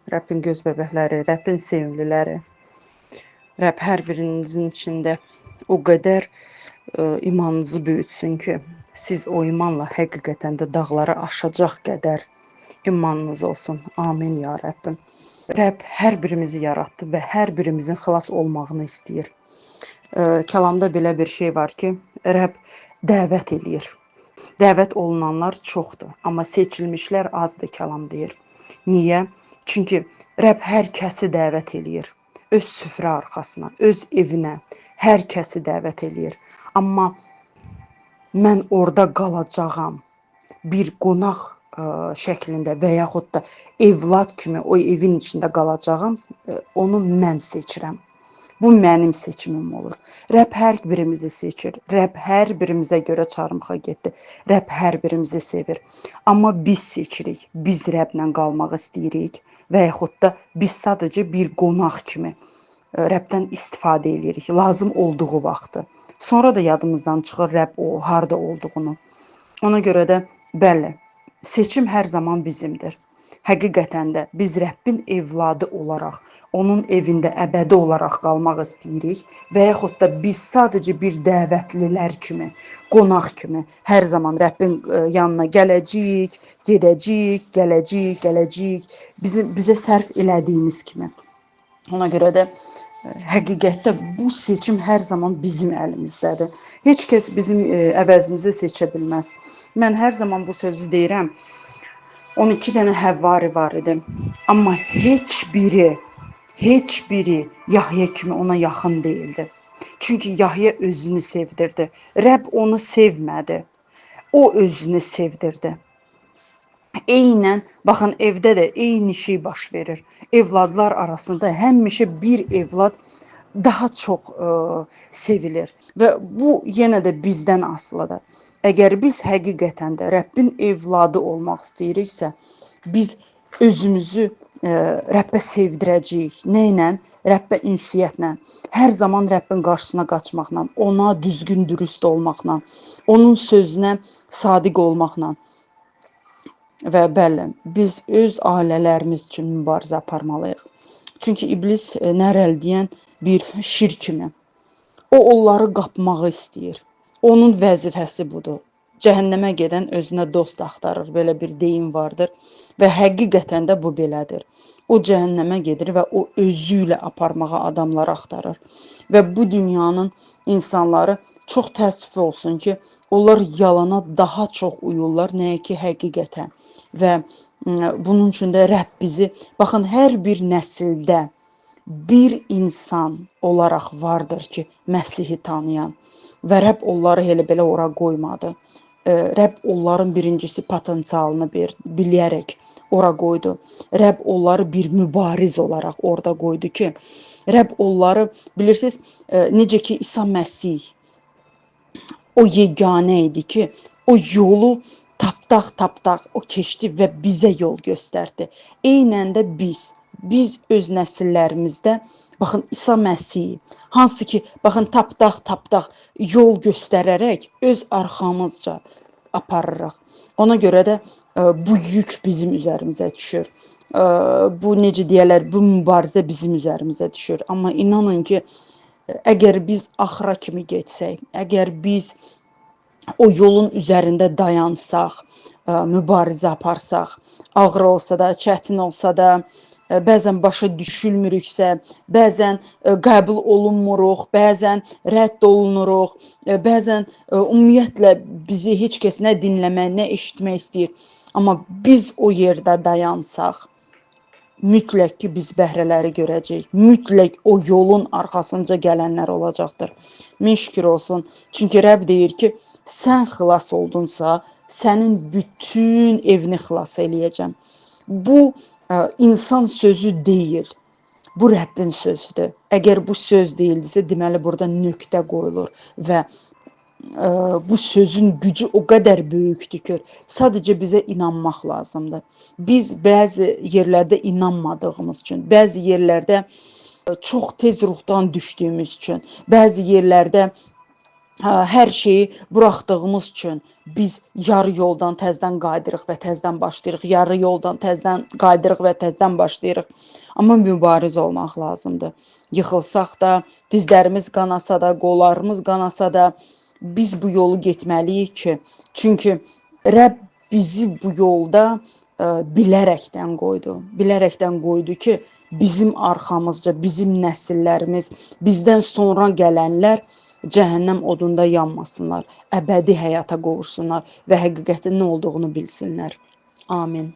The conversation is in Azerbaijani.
Rəbbin göz bəbəkləri, Rəbbin sevimliləri, Rəbb hər birinizin içində o qədər imanınızı böyütsün ki, siz o imanla həqiqətən də dağları aşacaq qədər imanınız olsun. Amin ya Rəbbim. Rəbb hər birimizi yaratdı və hər birimizin xilas olmağını istəyir. Kəlamda belə bir şey var ki, Rəbb dəvət eləyir. Dəvət olunanlar çoxdur, amma seçilmişlər azdır kəlam deyir. Niyə? Çünki Rəbb hər kəsi dəvət eləyir. Öz süfrə arxasına, öz evinə hər kəsi dəvət eləyir. Amma mən orada qalacağam bir qonaq şəklində və yaxud da evlad kimi o evin içində qalacağam, onu mən seçirəm. Bu mənim seçimim olur. Rəbb hər birimizi seçir. Rəbb hər birimizə görə çarmıxa getdi. Rəbb hər birimizi sevir. Amma biz seçirik. Biz Rəbblə qalmaq istəyirik və yaxud da biz sadəcə bir qonaq kimi Rəbbdən istifadə edirik. Lazım olduğu vaxtı. Sonra da yadımızdan çıxır Rəbb o harda olduğunu. Ona görə də bəli, seçim hər zaman bizimdir. Həqiqətən də biz Rəbbin evladı olaraq, onun evində əbədi olaraq qalmaq istəyirik və yaxud da biz sadəcə bir dəvətlilər kimi, qonaq kimi hər zaman Rəbbin yanına gələcəyik, gedəcəyik, gələcəyik, bizə sərf elədiyimiz kimi. Ona görə də həqiqətdə bu seçim hər zaman bizim əlimizdədir. Heç kəs bizim əvəzimizi seçə bilməz. Mən hər zaman bu sözü deyirəm. 12 dənə Həvvari var idi. Amma heç biri Yahya kimi ona yaxın değildi. Çünki Yahya özünü sevdirdi. Rəbb onu sevmədi. O özünü sevdirdi. Eynən, baxın evdə də eyni şey baş verir. Evladlar arasında həmişə bir evlad daha çox sevilir. Və bu yenə də bizdən asılıdır. Əgər biz həqiqətən də Rəbbin evladı olmaq istəyiriksə, biz özümüzü Rəbbə sevdirəcəyik. Nə ilə? Rəbbə ünsiyyətlə. Hər zaman Rəbbin qarşısına qaçmaqla, ona düzgün, dürüst olmaqla, onun sözünə sadiq olmaqla. Və bəli, biz öz ailələrimiz üçün mübarizə aparmalıyıq. Çünki iblis nərəldiyən bir şir kimi. O onları qapmağı istəyir. Onun vəzifəsi budur. Cəhənnəmə gedən özünə dost axtarır. Belə bir deyim vardır. Və həqiqətən də bu belədir. O cəhənnəmə gedir və o özü ilə aparmağa adamlar axtarır. Və bu dünyanın insanları çox təəssüf olsun ki, onlar yalana daha çox uyurlar, nəyə ki həqiqətə. Və bunun üçün də Rəbb bizi, baxın, hər bir nəsildə bir insan olaraq vardır ki, Məsihi tanıyan. Və Rəbb onları elə belə ora qoymadı. Rəbb onların birincisi potensialını bilərək ora qoydu. Rəbb onları bir mübariz olaraq orada qoydu ki, Rəbb onları, bilirsiniz, necə ki İsa Məsih o yeganə idi ki, o yolu tapdaq o keçdi və bizə yol göstərdi. Eynən də biz öz nəsillərimizdə, baxın, İsa Məsih, hansı ki, baxın, tapdaq yol göstərərək öz arxamızca aparırıq. Ona görə də bu yük bizim üzərimizə düşür. Bu, necə deyərlər, bu mübarizə bizim üzərimizə düşür. Amma inanın ki, əgər biz axıra kimi getsək, əgər biz o yolun üzərində dayansaq, mübarizə aparsaq, ağır olsa da, çətin olsa da, bəzən başa düşülmürüksə, bəzən qəbul olunmuruq, bəzən rədd olunuruq, bəzən ümumiyyətlə bizi heç kəs nə dinləmək, nə eşitmək istəyir. Amma biz o yerdə dayansaq, mütləq ki, biz bəhrələri görəcəyik. Mütləq o yolun arxasınca gələnlər olacaqdır. Min şükür olsun. Çünki Rəbb deyir ki, sən xilas oldunsa, sənin bütün evini xilas eləyəcəm. Bu insan sözü deyil. Bu Rəbbin sözüdür. Əgər bu söz deyildisə, deməli burada nöqtə qoyulur və bu sözün gücü o qədər böyükdür ki, sadəcə bizə inanmaq lazımdır. Biz bəzi yerlərdə inanmadığımız üçün, bəzi yerlərdə çox tez ruhdan düşdüyümüz üçün, bəzi yerlərdə hər şeyi buraxdığımız üçün biz yarı yoldan təzədən qayıdırıq və təzədən başlayırıq. Yarı yoldan təzədən qayıdırıq və təzədən başlayırıq. Amma mübariz olmaq lazımdır. Yıxılsaq da, dizlərimiz qanasa da, qollarımız qanasa da biz bu yolu getməliyik ki, çünki Rəbb bizi bu yolda bilərəkdən qoydu. Bilərəkdən qoydu ki, bizim arxamızca, bizim nəsillərimiz, bizdən sonra gələnlər cəhənnəm odunda yanmasınlar, əbədi həyata qovuşsunlar və həqiqətin nə olduğunu bilsinlər. Amin.